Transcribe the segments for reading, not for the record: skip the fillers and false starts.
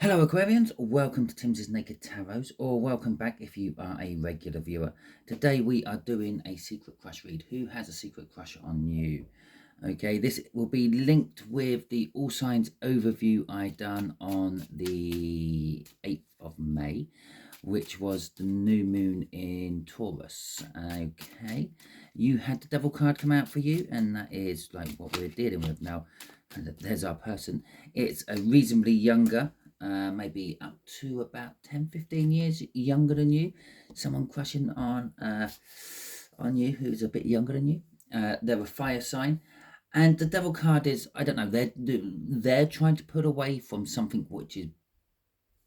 Hello Aquarians, welcome to Timsy Naked Tarot, or welcome back if you are a regular viewer. Today we are doing a secret crush read. Who has a secret crush on you? Okay, this will be linked with the all signs overview I done on the 8th of May, which was the new moon in Taurus. Okay, you had the devil card come out for you, and that is like what we're dealing with now. There's our person. It's a reasonably younger, maybe up to about 10-15 years younger than you, someone crushing on you who's a bit younger than you. They're a fire sign, and the devil card is, I don't know, they're trying to put away from something which is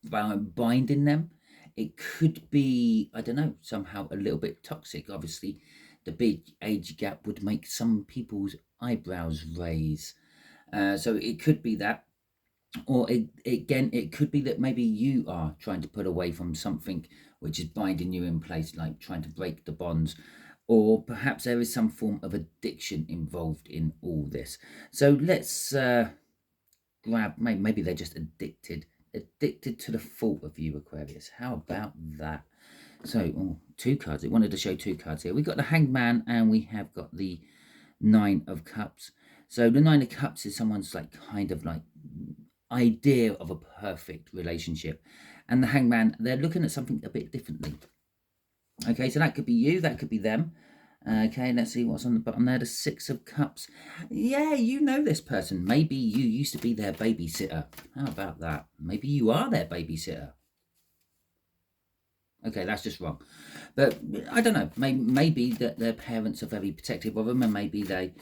binding them. It could be, I don't know, somehow a little bit toxic. Obviously the big age gap would make some people's eyebrows raise, so it could be that. Or it could be that maybe you are trying to put away from something which is binding you in place, like trying to break the bonds. Or perhaps there is some form of addiction involved in all this. So let's grab, maybe they're just addicted to the thought of you, Aquarius. How about that? So, two cards. It wanted to show two cards here. We've got the Hanged Man and we have got the Nine of Cups. So the Nine of Cups is someone's like kind of like idea of a perfect relationship, and the Hangman, they're looking at something a bit differently. Okay, so that could be you, that could be them. Okay, let's see what's on the bottom there. The Six of Cups. Yeah, you know this person. Maybe you used to be their babysitter. How about that? Maybe you are their babysitter. Okay, that's just wrong. But I don't know. Maybe that their parents are very protective of them, and maybe they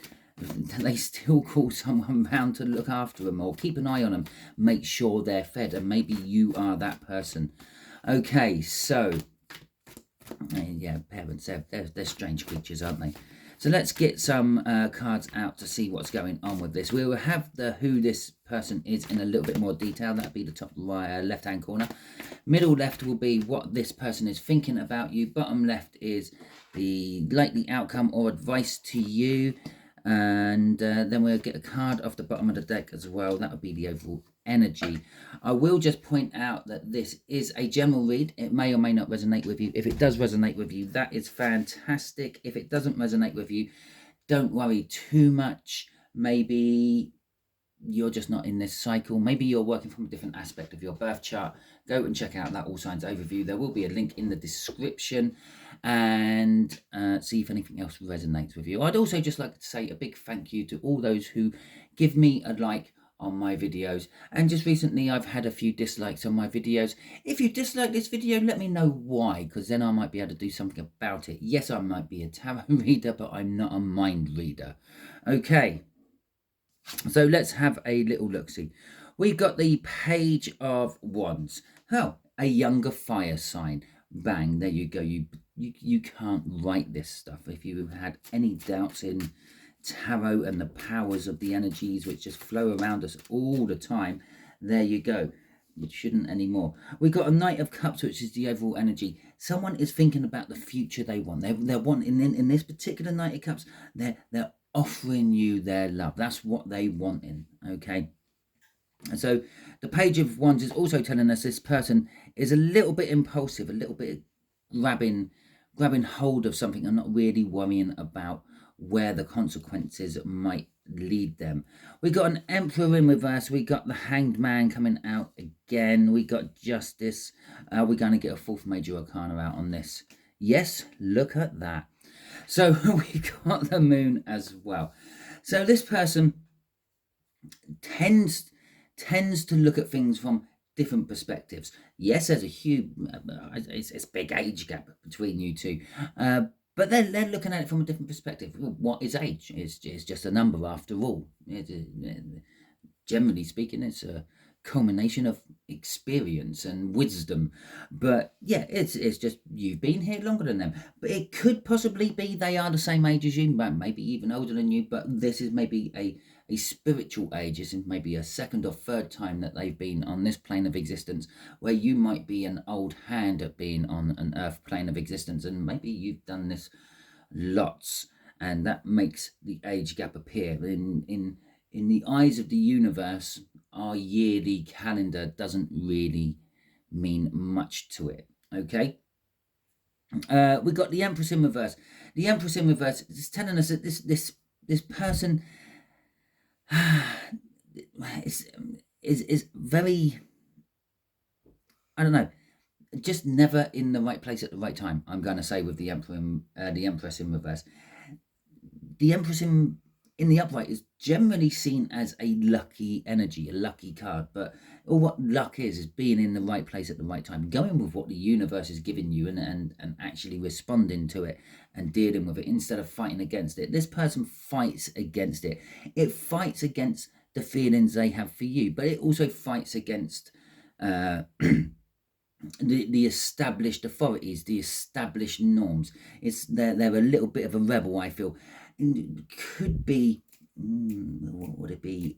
still call someone round to look after them or keep an eye on them, make sure they're fed, and maybe you are that person. Okay, so yeah, parents, they're strange creatures, aren't they? So let's get some cards out to see what's going on with this. We will have the who this person is in a little bit more detail. That'll be the top right, left-hand corner. Middle left will be what this person is thinking about you. Bottom left is the likely outcome or advice to you. And then we'll get a card off the bottom of the deck as well. That would be the overall energy. I will just point out that this is a general read. It may or may not resonate with you. If it does resonate with you, that is fantastic. If it doesn't resonate with you, don't worry too much. Maybe you're just not in this cycle. Maybe you're working from a different aspect of your birth chart. Go and check out that all signs overview. There will be a link in the description, and see if anything else resonates with you. I'd also just like to say a big thank you to all those who give me a like on my videos, and just recently I've had a few dislikes on my videos. If you dislike this video, let me know why, because then I might be able to do something about it. Yes, I might be a tarot reader, but I'm not a mind reader. Okay, so let's have a little look-see. We've got the Page of Wands. Oh, a younger fire sign. Bang, there you go. You can't write this stuff. If you had any doubts in tarot and the powers of the energies which just flow around us all the time, there you go. Which shouldn't anymore. We've got a Knight of Cups, which is the overall energy. Someone is thinking about the future they want. They're wanting in this particular Knight of Cups, they're offering you their love. That's what they want in, okay? And so the Page of Wands is also telling us this person is a little bit impulsive, a little bit grabbing hold of something and not really worrying about where the consequences might lead them. We got an Emperor in reverse. We got the Hanged Man coming out again. We got Justice. We're going to get a fourth major arcana out on this. Yes, look at that. So we got the Moon as well. So this person tends to look at things from different perspectives. Yes, there's a huge, it's big age gap between you two, but they're looking at it from a different perspective. What is age? It's just a number after all. Generally speaking, it's a culmination of experience and wisdom. But yeah, it's just you've been here longer than them. But it could possibly be they are the same age as you, maybe even older than you, but this is maybe a spiritual age. This is maybe a second or third time that they've been on this plane of existence, where you might be an old hand at being on an earth plane of existence, and maybe you've done this lots, and that makes the age gap appear. In the eyes of the universe, our yearly calendar doesn't really mean much to it. Okay. We got the Empress in reverse. The Empress in reverse is telling us that this person is very, I don't know, just never in the right place at the right time. I'm going to say with the the Empress in reverse. The Empress in the upright is generally seen as a lucky energy, a lucky card. But all what luck is being in the right place at the right time, going with what the universe is giving you, and actually responding to it and dealing with it instead of fighting against it. This person fights against it. It fights against the feelings they have for you, but it also fights against the established authorities, the established norms. They're a little bit of a rebel, I feel. Could be, what would it be?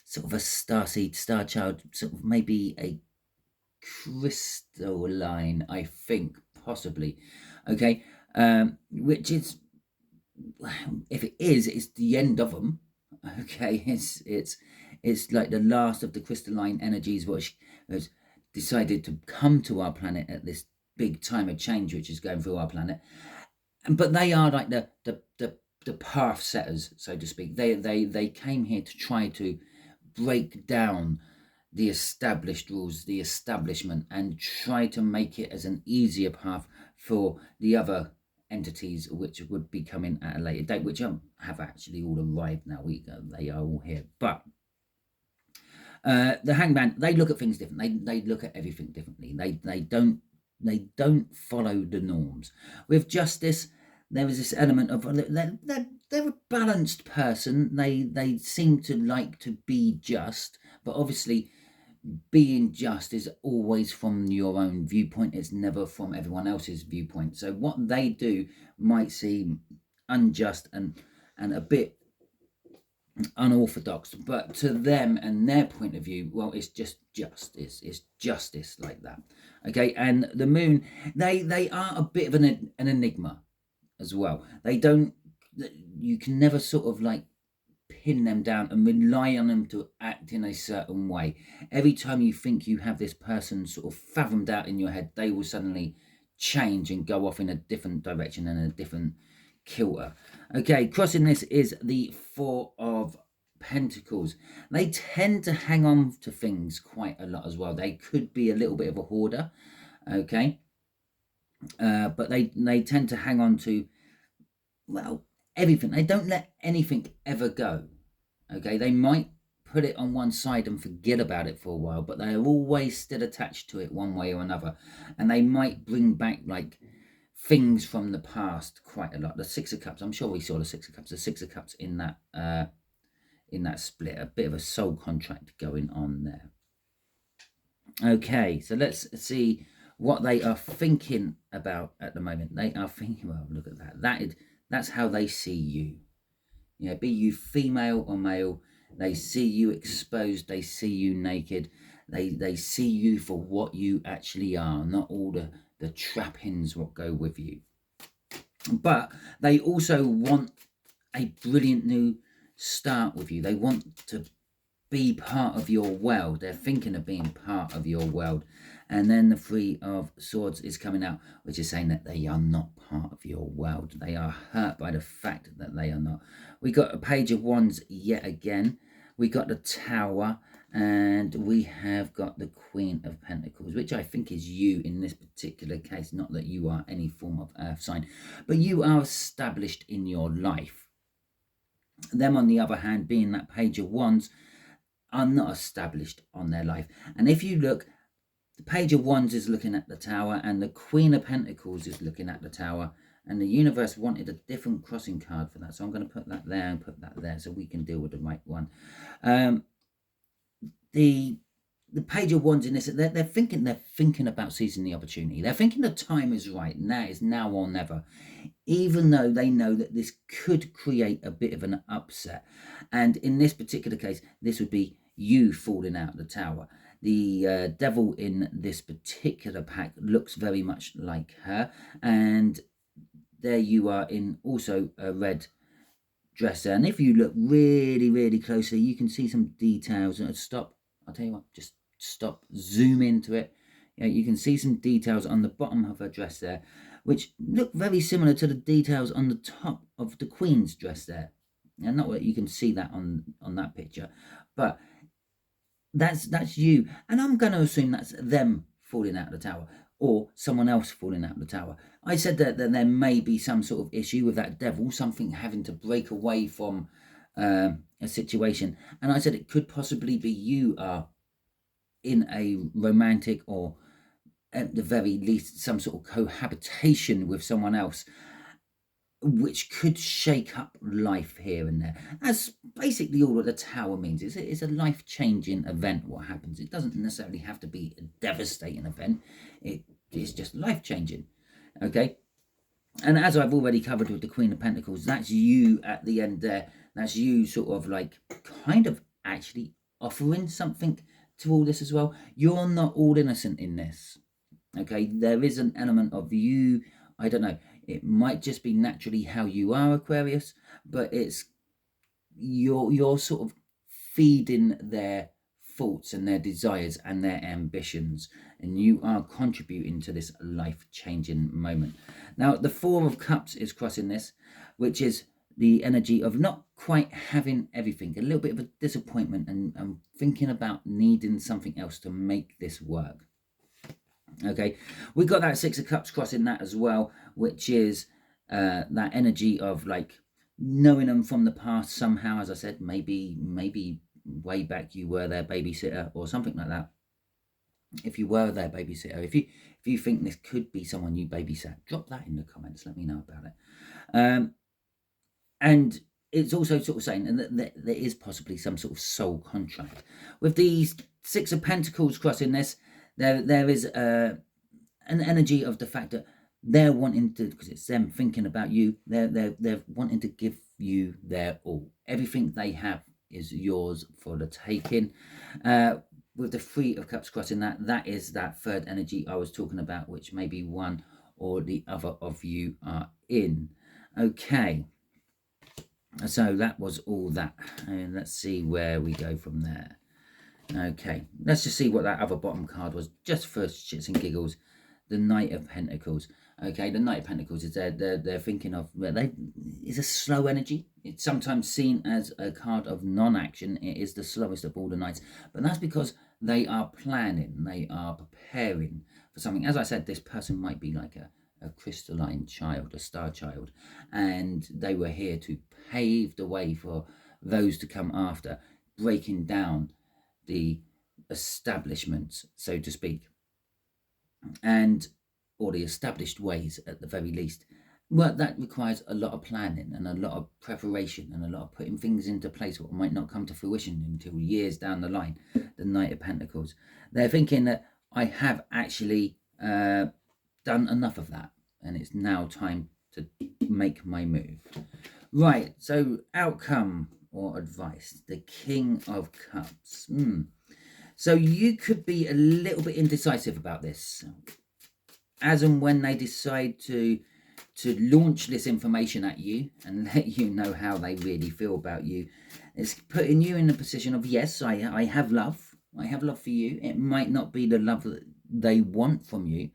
Sort of a starseed, star child, sort of maybe a crystalline, I think, possibly. Okay, which is, if it is, it's the end of them. Okay, it's like the last of the crystalline energies, which has decided to come to our planet at this big time of change which is going through our planet. But they are like the path setters, so to speak. They came here to try to break down the established rules, the establishment, and try to make it as an easier path for the other entities which would be coming at a later date, which have actually all arrived now. They are all here. But the Hangman, they look at things different. They look at everything differently. They don't follow the norms. With Justice, there is this element of they're a balanced person. They seem to like to be just, but obviously being just is always from your own viewpoint. It's never from everyone else's viewpoint. So what they do might seem unjust and a bit unorthodox, but to them and their point of view, well, it's just justice. It's justice like that. Okay, and the Moon, they are a bit of an enigma as well. They don't, you can never sort of like pin them down and rely on them to act in a certain way. Every time you think you have this person sort of fathomed out in your head, they will suddenly change and go off in a different direction and a different kilter. Okay, crossing this is the Four of Pentacles. They tend to hang on to things quite a lot as well. They could be a little bit of a hoarder, okay, but they tend to hang on to, well, everything. They don't let anything ever go. Okay, they might put it on one side and forget about it for a while, but they are always still attached to it one way or another, and they might bring back like things from the past quite a lot. The Six of Cups, I'm sure we saw the Six of Cups. The Six of Cups in that split, a bit of a soul contract going on there. Okay, so let's see what they are thinking about at the moment. They are thinking, well, look at that. That's how they see you. Yeah, be you female or male, they see you exposed, they see you naked, they see you for what you actually are, not all the trappings what go with you. But they also want a brilliant new start with you. They want to be part of your world. They're thinking of being part of your world. And then the Three of Swords is coming out, which is saying that they are not part of your world. They are hurt by the fact that they are not. We got a Page of Wands yet again. We got the Tower, and we have got the Queen of Pentacles, which I think is you in this particular case. Not that you are any form of earth sign, but you are established in your life. Them, on the other hand, being that Page of Wands, are not established on their life. And if you look, the Page of Wands is looking at the Tower, and the Queen of Pentacles is looking at the Tower, and the universe wanted a different crossing card for that, so I'm going to put that there and put that there so we can deal with the right one. The Page of Wands in this, they're thinking about seizing the opportunity. They're thinking the time is right, and that is now or never, even though they know that this could create a bit of an upset. And in this particular case, this would be you falling out of the Tower. The Devil in this particular pack looks very much like her, and there you are in also a red dress there. And if you look really, really closely, you can see some details. And stop, I'll tell you what, just stop, zoom into it. You can see some details on the bottom of her dress there, which look very similar to the details on the top of the Queen's dress there. And not that you can see that on that picture, but that's you. And I'm going to assume that's them falling out of the tower, or someone else falling out of the tower. I said that there may be some sort of issue with that devil, something having to break away from a situation. And I said it could possibly be you are in a romantic, or at the very least some sort of cohabitation with someone else, which could shake up life here and there. That's basically all that the tower means. It's a life-changing event, what happens. It doesn't necessarily have to be a devastating event. It's just life-changing, okay? And as I've already covered with the Queen of Pentacles, that's you at the end there. That's you sort of like kind of actually offering something to all this as well. You're not all innocent in this, okay? There is an element of you, I don't know, it might just be naturally how you are, Aquarius, but it's you're sort of feeding their thoughts and their desires and their ambitions, and you are contributing to this life-changing moment. Now, the Four of Cups is crossing this, which is the energy of not quite having everything, a little bit of a disappointment, and thinking about needing something else to make this work. Okay, we got that Six of Cups crossing that as well, which is that energy of like knowing them from the past somehow. As I said, maybe way back you were their babysitter or something like that. If you were their babysitter, if you think this could be someone you babysat, drop that in the comments. Let me know about it. And it's also sort of saying that there is possibly some sort of soul contract with these Six of Pentacles crossing this. There is an energy of the fact that they're wanting to, because it's them thinking about you, they're wanting to give you their all. Everything they have is yours for the taking. With the Three of Cups crossing that is that third energy I was talking about, which maybe one or the other of you are in. Okay, so that was all that, and let's see where we go from there. Okay, let's just see what that other bottom card was, just for shits and giggles. The Knight of Pentacles. Okay, the Knight of Pentacles is they're thinking of, it's a slow energy. It's sometimes seen as a card of non-action. It is the slowest of all the knights, but that's because they are planning, they are preparing for something. As I said, this person might be like a crystalline child, a star child, and they were here to pave the way for those to come after, breaking down the establishments, so to speak, or the established ways at the very least. Well, that requires a lot of planning and a lot of preparation and a lot of putting things into place what might not come to fruition until years down the line. The Knight of Pentacles, they're thinking that I have actually done enough of that, and it's now time to make my move. Right, so outcome or advice, the King of Cups. So you could be a little bit indecisive about this, as and when they decide to launch this information at you and let you know how they really feel about you. It's putting you in a position of, yes, I have love. I have love for you. It might not be the love that they want from you,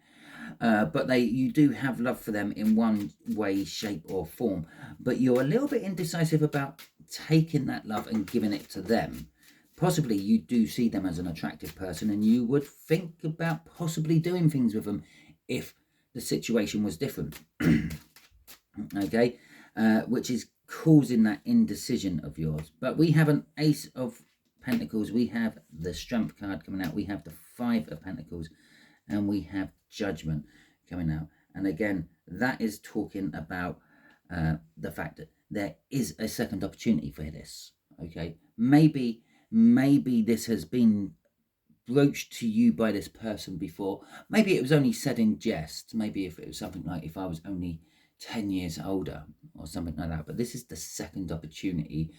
but you do have love for them in one way, shape or form. But you're a little bit indecisive about taking that love and giving it to them. Possibly you do see them as an attractive person, and you would think about possibly doing things with them if the situation was different. Okay, which is causing that indecision of yours. But we have an Ace of Pentacles, we have the Strength card coming out, we have the Five of Pentacles, and we have Judgment coming out. And again, that is talking about the fact that there is a second opportunity for this. Okay, maybe this has been broached to you by this person before. Maybe it was only said in jest. Maybe if it was something like, if I was only 10 years older or something like that. But this is the second opportunity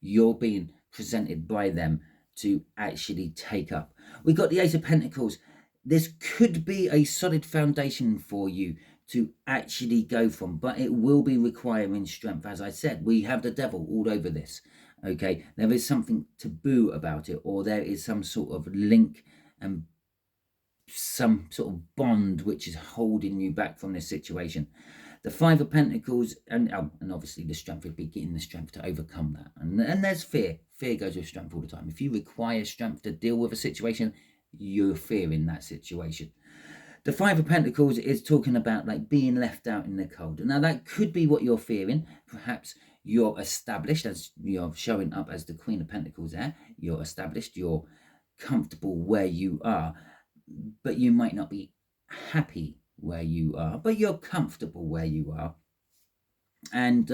you're being presented by them to actually take up. We got the Ace of Pentacles. This could be a solid foundation for you to actually go from, but it will be requiring strength. As I said, we have the devil all over this. Okay, there is something taboo about it, or there is some sort of link and some sort of bond which is holding you back from this situation. The Five of Pentacles, and obviously the strength would be getting the strength to overcome that. And there's fear. Fear goes with strength all the time. If you require strength to deal with a situation, you're fearing that situation. The Five of Pentacles is talking about like being left out in the cold. Now that could be what you're fearing. Perhaps you're established, as you're showing up as the Queen of Pentacles there. You're established, you're comfortable where you are, but you might not be happy where you are, but you're comfortable where you are. And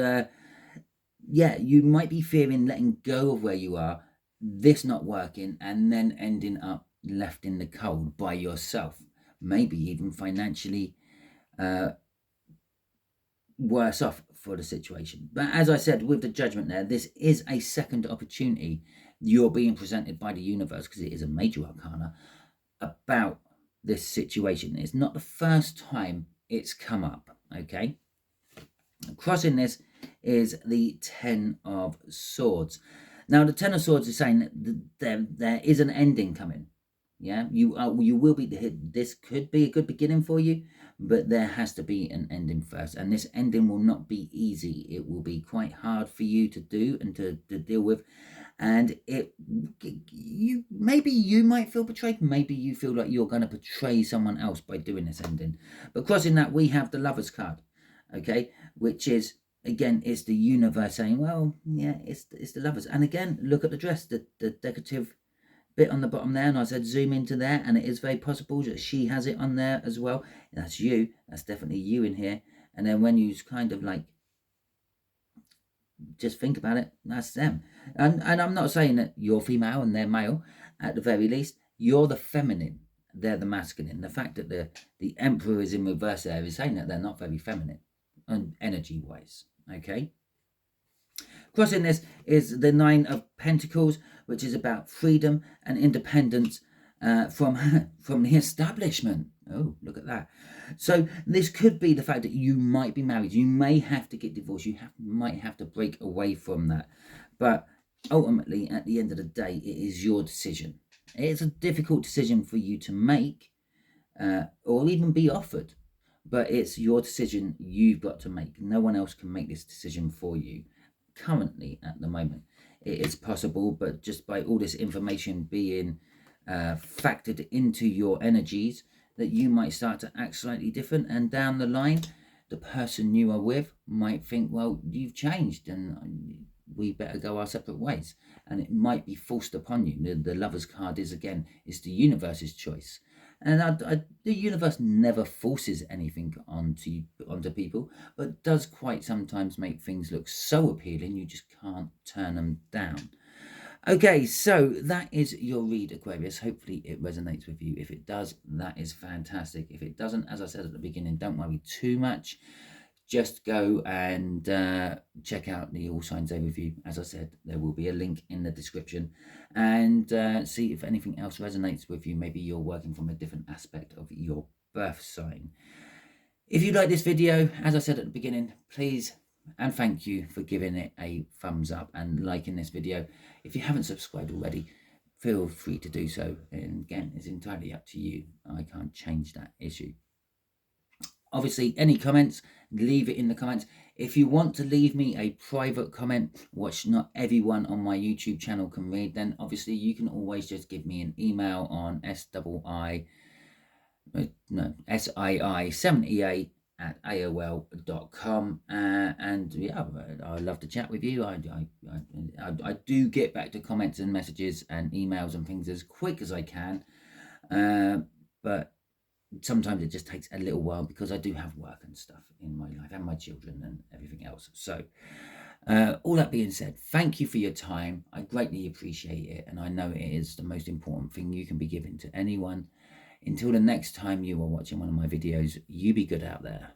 yeah, you might be fearing letting go of where you are, this not working, and then ending up left in the cold by yourself, maybe even financially worse off for the situation. But as I said, with the Judgment there, this is a second opportunity you're being presented by the universe, because it is a major arcana, about this situation. It's not the first time it's come up, okay? Crossing this is the Ten of Swords. Now, the Ten of Swords is saying that there is an ending coming. Yeah, you will be hit. This could be a good beginning for you, but there has to be an ending first, and this ending will not be easy. It will be quite hard for you to do and to deal with, and maybe you might feel betrayed. Maybe you feel like you're going to betray someone else by doing this ending. But crossing that, we have the Lovers card, okay, which is, again, it's the universe saying, well, yeah, it's the Lovers. And again, look at the dress, the decorative bit on the bottom there, and I said zoom into there, and it is very possible that she has it on there as well. That's you. That's definitely you in here. And then when you kind of like just think about it, that's them. And I'm not saying that you're female and they're male. At the very least, you're the feminine, they're the masculine. The fact that the Emperor is in reverse there is saying that they're not very feminine and energy wise, okay? Crossing this is the Nine of Pentacles, which is about freedom and independence from the establishment. Oh, look at that. So this could be the fact that you might be married. You may have to get divorced. You might have to break away from that. But ultimately, at the end of the day, it is your decision. It's a difficult decision for you to make or even be offered. But it's your decision you've got to make. No one else can make this decision for you. Currently, at the moment, it is possible, but just by all this information being factored into your energies, that you might start to act slightly different, and down the line the person you are with might think, well, you've changed and we better go our separate ways, and it might be forced upon you. The Lovers card is, again, it's the universe's choice. And the universe never forces anything onto people, but does quite sometimes make things look so appealing you just can't turn them down. Okay, so that is your read, Aquarius. Hopefully it resonates with you. If it does, that is fantastic. If it doesn't, as I said at the beginning, don't worry too much. Just go and check out the All Signs Overview. As I said, there will be a link in the description, and see if anything else resonates with you. Maybe you're working from a different aspect of your birth sign. If you like this video, as I said at the beginning, please and thank you for giving it a thumbs up and liking this video. If you haven't subscribed already, feel free to do so. And again, it's entirely up to you. I can't change that issue. Obviously, any comments, leave it in the comments. If you want to leave me a private comment, which not everyone on my YouTube channel can read, then obviously you can always just give me an email on SII78@AOL.com, and yeah, I'd love to chat with you. I do get back to comments and messages and emails and things as quick as I can, but sometimes it just takes a little while because I do have work and stuff in my life and my children and everything else. So all that being said, thank you for your time. I greatly appreciate it, and I know it is the most important thing you can be giving to anyone. Until the next time you are watching one of my videos, you be good out there.